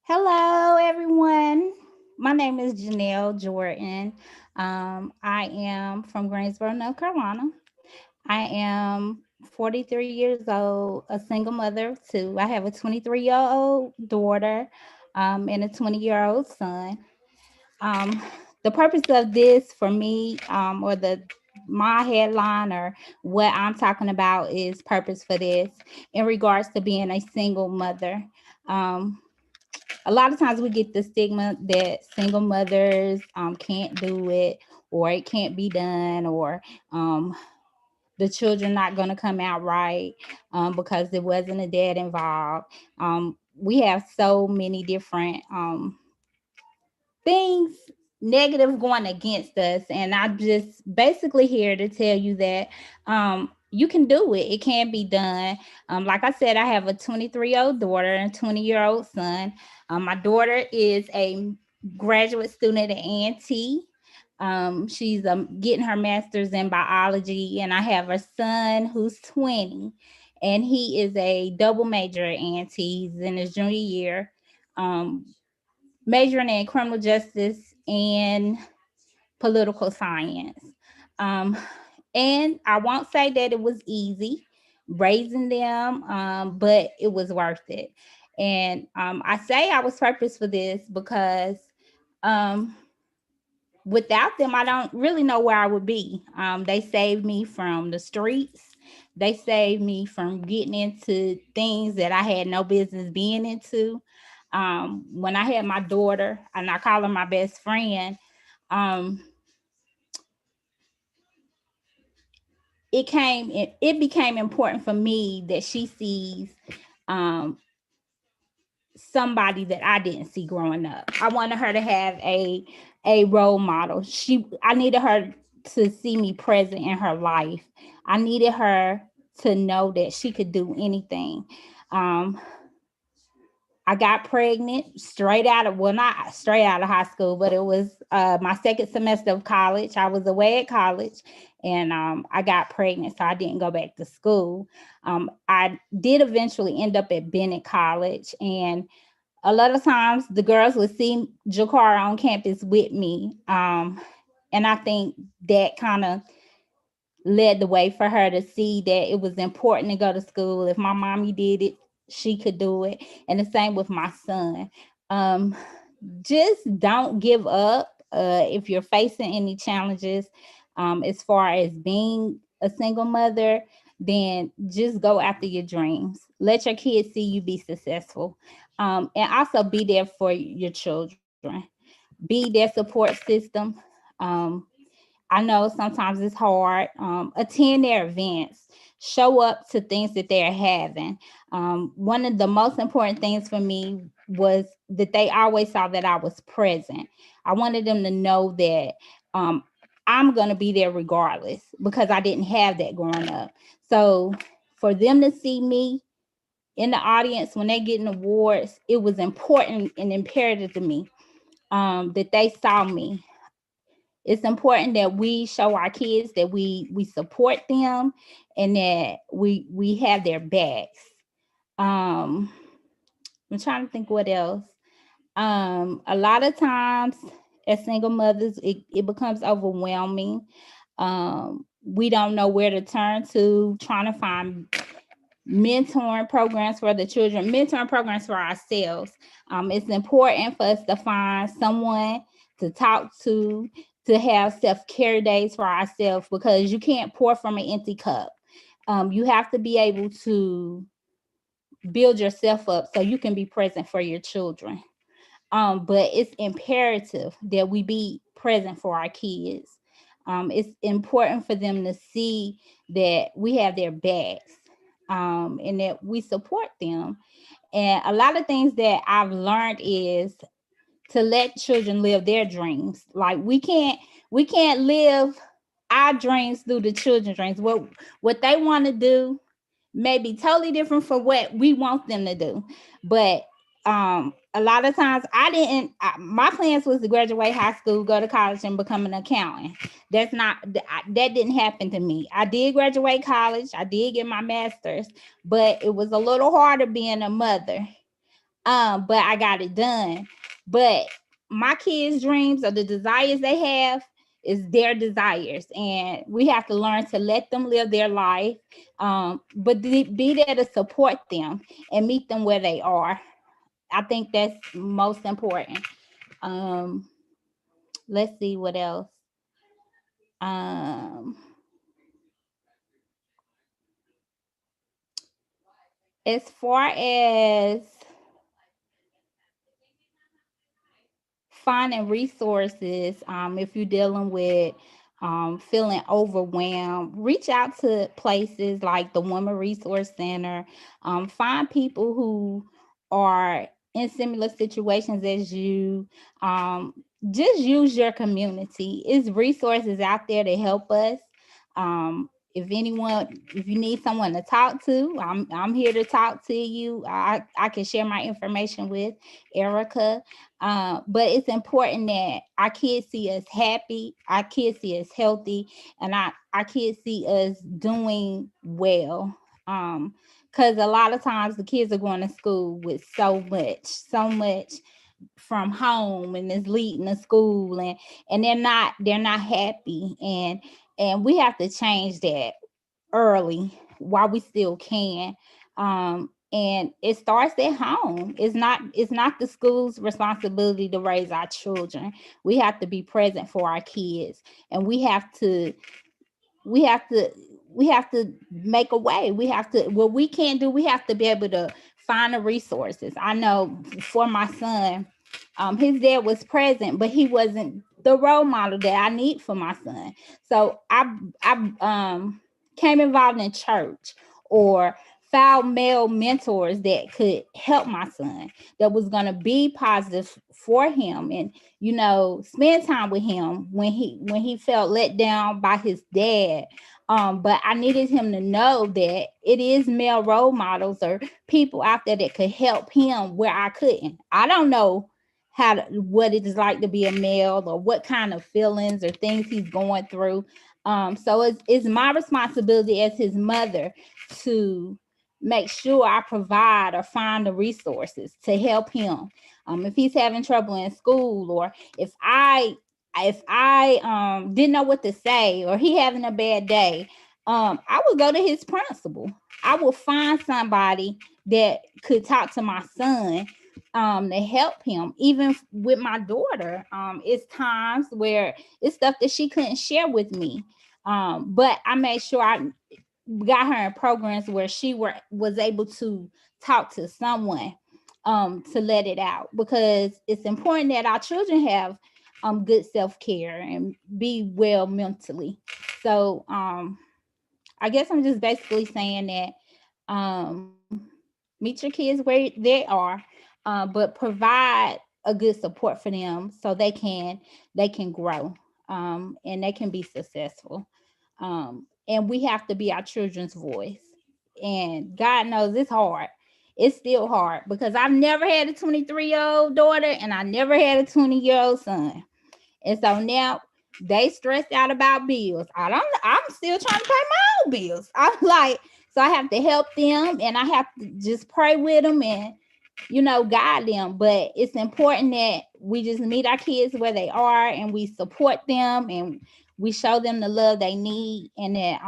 Hello, everyone. My name is Janelle Jordan. I am from Greensboro, North Carolina. I am 43 years old, a single mother of two. I have a 23-year-old daughter and a 20-year-old son. Um, the purpose of this for me, or my headline or what I'm talking about is purpose for this in regards to being a single mother. Um, a lot of times we get the stigma that single mothers can't do it, or it can't be done, or um, the children not going to come out right because there wasn't a dad involved. We have so many different things negative going against us, and I'm just basically here to tell you that you can do it. It can be done. Like I said, I have a 23-year-old daughter and 20-year-old son. My daughter is a graduate student at A&T. She's getting her master's in biology, and I have a son who's 20, and he is a double major at A&T. He's in his junior year. Um, Majoring in criminal justice and political science. Um, and I won't say that it was easy raising them, but it was worth it. And I say I was purpose for this because um, without them, I don't really know where I would be. They saved me from the streets. They saved me from getting into things that I had no business being into. When I had my daughter, and I call her my best friend, um, it became important for me that she sees um, somebody that I didn't see growing up. I wanted her to have a role model. I needed her to see me present in her life. I needed her to know that she could do anything. Um, I got pregnant straight out of, well, not straight out of high school, but it was my second semester of college. I was away at college, and I got pregnant, so I didn't go back to school. I did eventually end up at Bennett College, and a lot of times the girls would see Jakara on campus with me. And I think that kind of led the way for her to see that it was important to go to school. If my mommy did it, she could do it. And the same with my son. Um, just don't give up if you're facing any challenges as far as being a single mother. Then just go after your dreams. Let your kids see you be successful, and also be there for your children. Be their support system. um, I know sometimes it's hard. Attend their events, show up to things that they're having. One of the most important things for me was that they always saw that I was present. I wanted them to know that um, I'm going to be there regardless, because I didn't have that growing up. So for them to see me in the audience when they getting awards, it was important and imperative to me that they saw me. It's important that we show our kids that we support them, and that we have their backs. um I'm trying to think what else. A lot of times as single mothers, it becomes overwhelming. We don't know where to turn to, trying to find mentoring programs for the children, mentoring programs for ourselves. It's important for us to find someone to talk to have self-care days for ourselves, because you can't pour from an empty cup. You have to be able to build yourself up so you can be present for your children. But it's imperative that we be present for our kids. It's important for them to see that we have their backs, and that we support them. And a lot of things that I've learned is to let children live their dreams. Like we can't live our dreams through the children's dreams. What they want to do may be totally different from what we want them to do. But A lot of times my plans was to graduate high school, go to college, and become an accountant. That didn't happen to me. I did graduate college, I did get my master's, but it was a little harder being a mother. But I got it done. But my kids' dreams or the desires they have is their desires, and we have to learn to let them live their life, but be there to support them and meet them where they are. I think that's most important. Um, let's see what else. Um, as far as finding resources, if you're dealing with feeling overwhelmed, reach out to places like the Women Resource Center. Find people who are in similar situations as you. Just use your community. It's resources out there to help us. If you need someone to talk to, I'm here to talk to you. I can share my information with Erica. But it's important that our kids see us happy, our kids see us healthy, and our kids see us doing well. Because a lot of times the kids are going to school with so much from home, and is leading to school, and they're not happy, and we have to change that early while we still can. And it starts at home. It's not the school's responsibility to raise our children. We have to be present for our kids, and we have to we have to make a way. We have to, what we can't do, we have to be able to find the resources. I know for my son, his dad was present, but he wasn't the role model that I need for my son. So I came involved in church, or found male mentors that could help my son, that was going to be positive for him, and spend time with him when he felt let down by his dad. But I needed him to know that it is male role models or people out there that could help him where I couldn't. I don't know what it is like to be a male, or what kind of feelings or things he's going through. So it's my responsibility as his mother to make sure I provide or find the resources to help him. If he's having trouble in school, or if I didn't know what to say, or he having a bad day, I would go to his principal. I will find somebody that could talk to my son, to help him. Even with my daughter, it's times where it's stuff that she couldn't share with me. But I made sure I got her in programs where she was able to talk to someone, to let it out, because it's important that our children have good self-care and be well mentally. So I guess I'm just basically saying that, meet your kids where they are, but provide a good support for them so they can grow, and they can be successful. And we have to be our children's voice. And God knows it's hard. It's still hard, because I've never had a 23-year-old daughter, and I never had a 20-year-old son. And so now they stressed out about bills. I'm still trying to pay my own bills. I'm like, so I have to help them, and I have to just pray with them and guide them. But it's important that we just meet our kids where they are, and we support them, and we show them the love they need, and that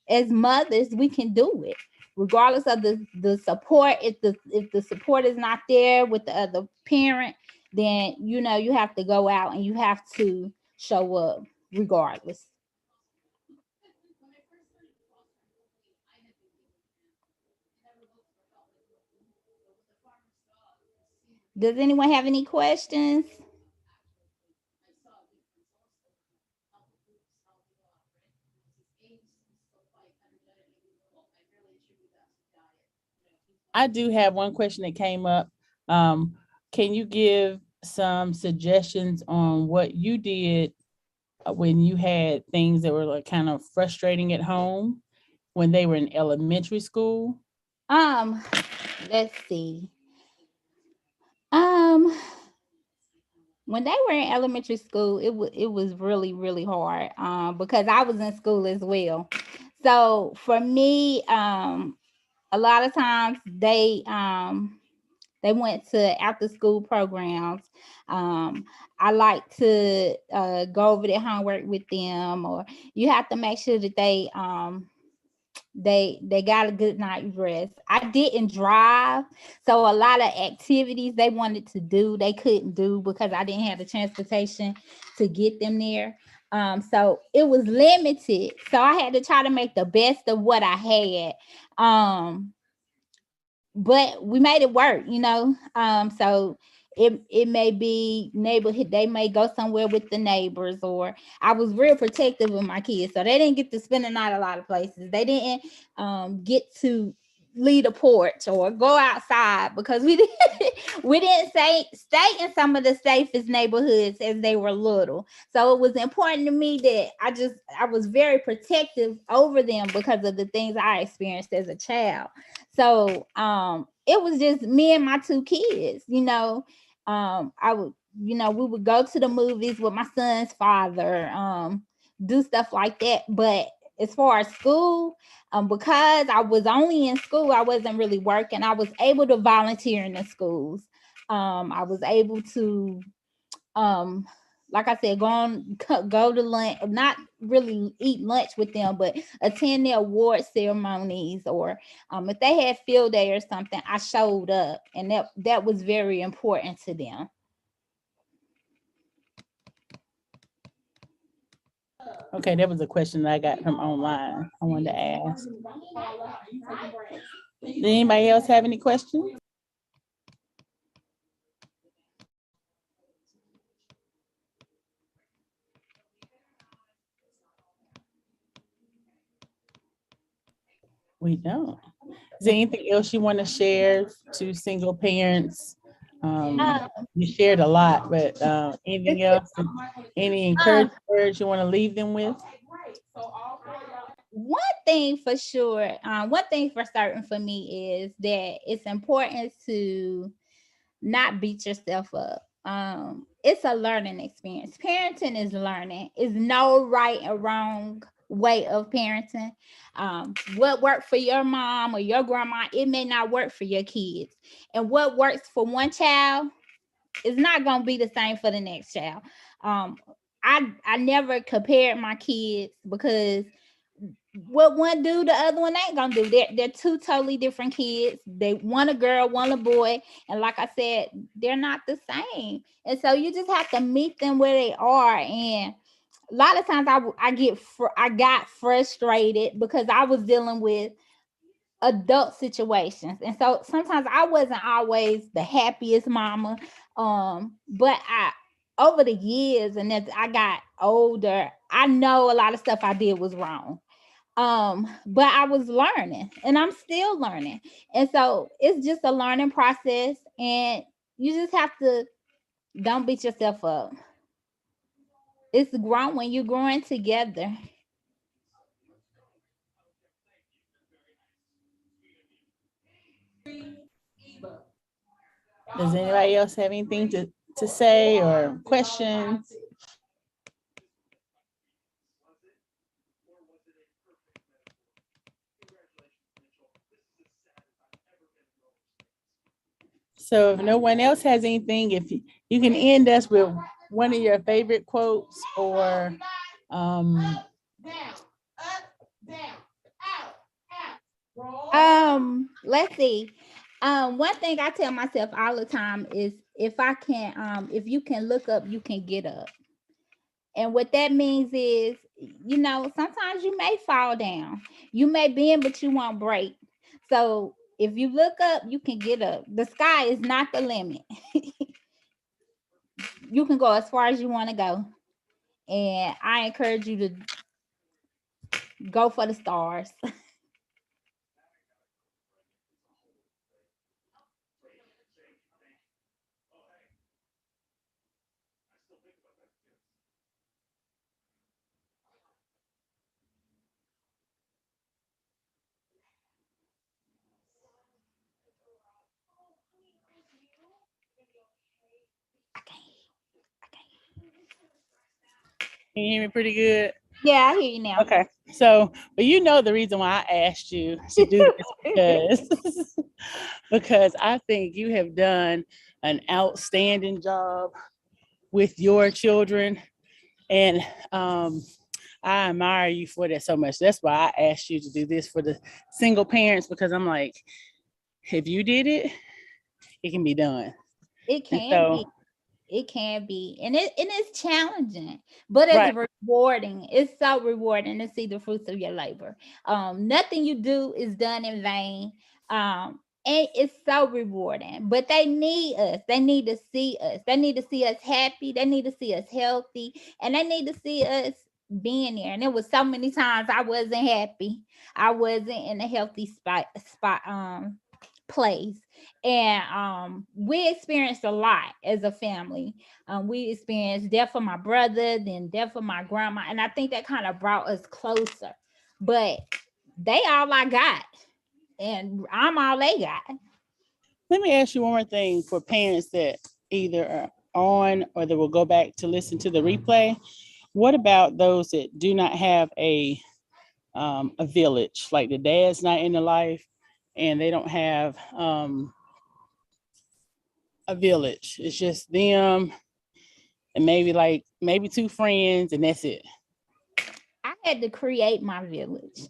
as mothers we can do it regardless of the support. If the support is not there with the other parent, then you have to go out and you have to show up regardless. Does anyone have any questions? I do have one question that came up. Um, can you give some suggestions on what you did when you had things that were like kind of frustrating at home when they were in elementary school? um let's see. When they were in elementary school, it was really really hard because I was in school as well. So for me, a lot of times they went to after school programs. Um, I like to go over their homework with them, or you have to make sure that they got a good night's rest. I didn't drive, so a lot of activities they wanted to do they couldn't do because I didn't have the transportation to get them there. So it was limited. So I had to try to make the best of what I had. But we made it work, you know. So it may be neighborhood, they may go somewhere with the neighbors, or I was real protective of my kids, so they didn't get to spend the night a lot of places. They didn't get to leave the porch or go outside because we didn't we didn't stay in some of the safest neighborhoods as they were little. So it was important to me that I was very protective over them because of the things I experienced as a child. So it was just me and my two kids, you know. I would, you know, we would go to the movies with my son's father, do stuff like that. But as far as school, because I was only in school, I wasn't really working. I was able to volunteer in the schools. I was able to um like I said, go to lunch, not really eat lunch with them, but attend their award ceremonies, or if they had field day or something, I showed up, and that was very important to them. Okay, that was a question that I got from online. I wanted to ask. Did anybody else have any questions? We don't. Is there anything else you want to share to single parents? Uh, You shared a lot, but anything else? Any um, encouraging words you want to leave them with? one thing for sure, one thing for certain for me is that it's important to not beat yourself up. It's a learning experience. Parenting is learning. Is no right or wrong way of parenting. What worked for your mom or your grandma, it may not work for your kids. And what works for one child is not gonna be the same for the next child. Um, I never compared my kids because what one do, the other one ain't gonna do. They're two totally different kids. They one a girl, one a boy, and like I said, they're not the same. And so you just have to meet them where they are. And a lot of times I got frustrated because I was dealing with adult situations, and so sometimes I wasn't always the happiest mama. But I over the years and as I got older, I know a lot of stuff I did was wrong, but I was learning and I'm still learning, and so it's just a learning process, and you just have to don't beat yourself up. It's growing, you're growing together. Does anybody else have anything to say or questions? So if no one else has anything, if you can end us with one of your favorite quotes or um Let's see. One thing I tell myself all the time is if you can look up, you can get up. And what that means is, you know, sometimes you may fall down. You may bend, but you won't break. So if you look up, you can get up. The sky is not the limit. You can go as far as you want to go. And I encourage you to go for the stars. Can you hear me pretty good? Yeah, I hear you now. Okay. So, but you know the reason why I asked you to do this because because I think you have done an outstanding job with your children, and I admire you for that so much. That's why I asked you to do this for the single parents, because I'm like, if you did it, it can be done. It And can so, be. It can be, and it's challenging, but it's right. rewarding. It's so rewarding to see the fruits of your labor. Nothing you do is done in vain. And it's so rewarding. But they need us. They need to see us. They need to see us happy. They need to see us healthy, and they need to see us being there. And it was so many times I wasn't happy. I wasn't in a healthy place. And we experienced a lot as a family. We experienced death of my brother, then death of my grandma, and I think that kind of brought us closer. But they all I got, and I'm all they got. Let me ask you one more thing for parents that either are on or that will go back to listen to the replay. What about those that do not have a village, like the dad's not in the life and they don't have a village? It's just them and maybe two friends, and that's it. I had to create my village.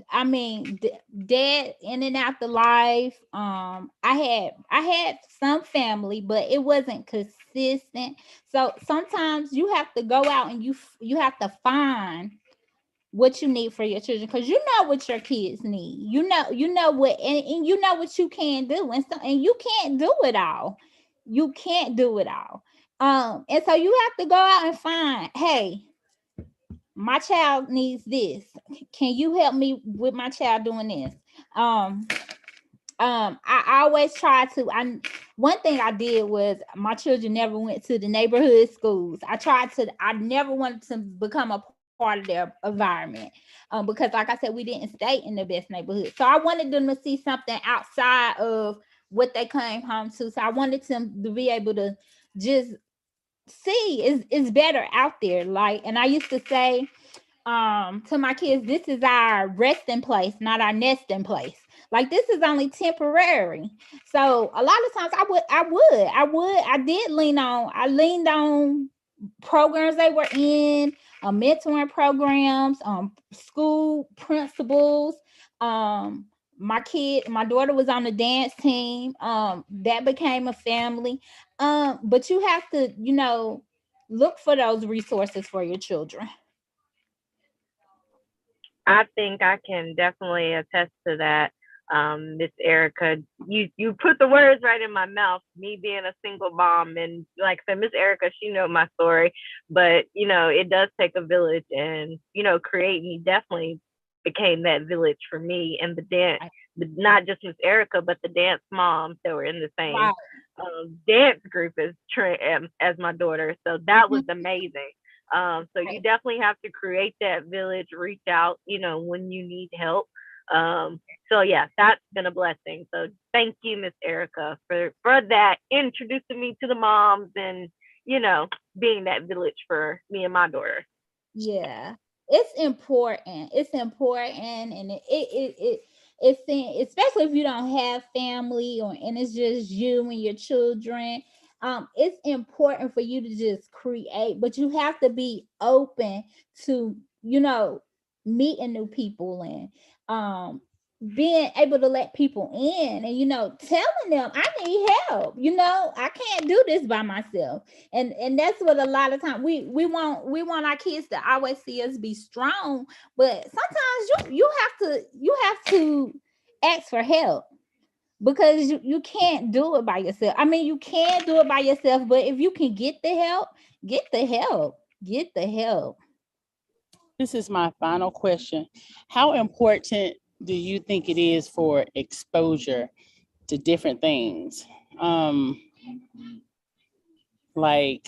I mean, dad in and out the life. I had some family, but it wasn't consistent. So sometimes you have to go out and you have to find what you need for your children, because you know what your kids need. You know what, and you know what you can do, and you can't do it all. You can't do it all. And so you have to go out and find, hey, my child needs this. Can you help me with my child doing this? I always try to. One thing I did was my children never went to the neighborhood schools. I never wanted to become a part of their environment, because like I said, we didn't stay in the best neighborhood. So I wanted them to see something outside of what they came home to. So I wanted them to be able to just see it's better out there. Like, and I used to say to my kids, this is our resting place, not our nesting place. Like, this is only temporary. So a lot of times I leaned on programs they were in, mentoring programs, school principals. My daughter was on the dance team. That became a family. But you have to, look for those resources for your children. I think I can definitely attest to that. Miss Erica, you put the words right in my mouth. Me being a single mom, and like I said, Miss Erica, she know my story, but it does take a village, and create me definitely became that village for me. And the dance, not just Miss Erica, but the dance moms that were in the same Wow. dance group as my daughter. So that was amazing. So you definitely have to create that village, reach out, when you need help. So yeah, that's been a blessing. So thank you, Miss Erica, for that, introducing me to the moms and, being that village for me and my daughter. Yeah, it's important, and especially if you don't have family, and it's just you and your children. It's important for you to just create, but you have to be open to, meeting new people, and um being able to let people in, and telling them I need help. I can't do this by myself. And that's what a lot of time we want our kids to always see us be strong, but sometimes you have to ask for help, because you can't do it by yourself. I mean, you can do it by yourself, but if you can get the help, get the help. Get the help. This is my final question. How important do you think it is for exposure to different things? Like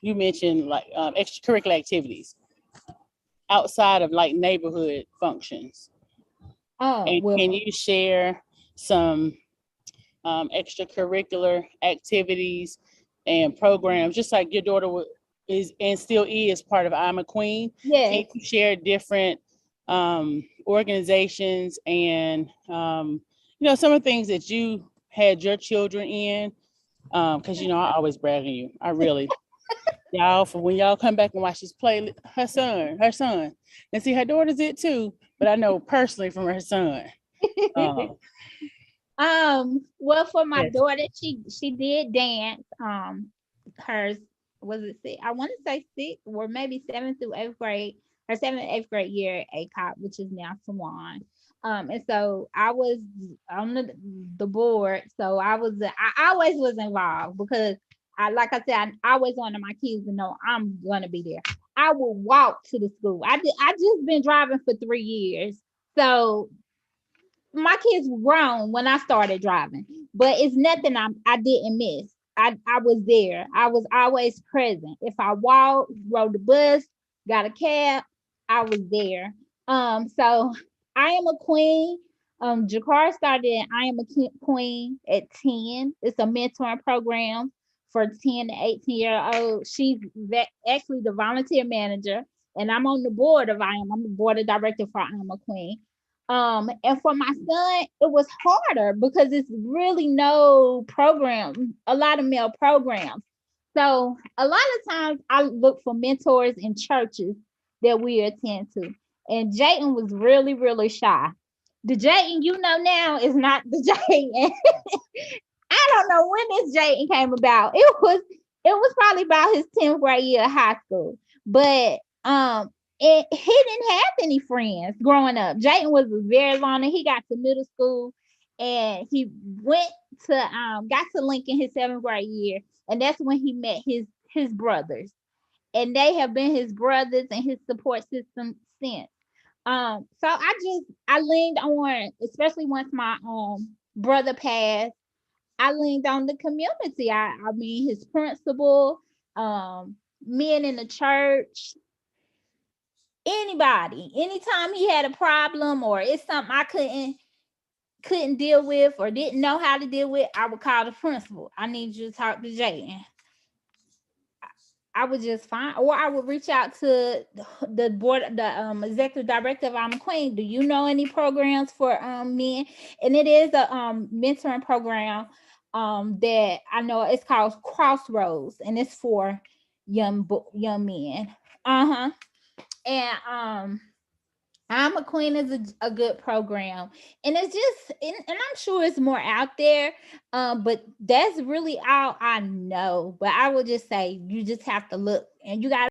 you mentioned, like extracurricular activities outside of like neighborhood functions. Oh, And well, can you share some extracurricular activities and programs, just like your daughter is and still is part of I'm a Queen. Yes. Can you share different organizations and some of the things that you had your children in? Because I always brag on you. I really y'all for when y'all come back and watch this play, her son, and see her daughters did too, but I know personally from her son. Well, for my Yes. daughter, she did dance. Hers was it six? I want to say sixth or maybe seventh through eighth grade. Her seventh, eighth grade year at ACOP, which is now Swan. And so I was on the board. So I always was involved because like I said, I always wanted my kids to know I'm gonna be there. I would walk to the school. I just been driving for 3 years. So my kids were grown when I started driving, but it's nothing I didn't miss. I was there. I was always present. If I walked, rode the bus, got a cab, I was there. So I am a queen. Jakar started I am a queen at 10. It's a mentoring program for 10 to 18-year-old. She's actually the volunteer manager, and I'm on the board of I'm the board of director for I am a queen. And for my son, it was harder because it's really no program, a lot of male programs. So a lot of times I look for mentors in churches that we attend to. And Jayden was really, really shy. The Jayden you know now is not the Jayden. I don't know when this Jayden came about. It was probably about his 10th grade year of high school. But he didn't have any friends growing up. Jayden was very lonely. He got to middle school and he went to got to Lincoln his 7th grade year, and that's when he met his brothers, and they have been his brothers and his support system since. So I leaned on, especially once my brother passed, I leaned on the community. I mean his principal, men in the church, anybody, anytime he had a problem or it's something I couldn't deal with or didn't know how to deal with, I would call the principal. I need you to talk to Jayden. I would just find, or I would reach out to the board, the executive director of I'm a Queen. Do you know any programs for men? And it is a mentoring program that I know. It's called Crossroads, and it's for young men. And I'm a Queen is a good program, and it's just, and I'm sure it's more out there, but that's really all I know. But I would just say you just have to look, and you got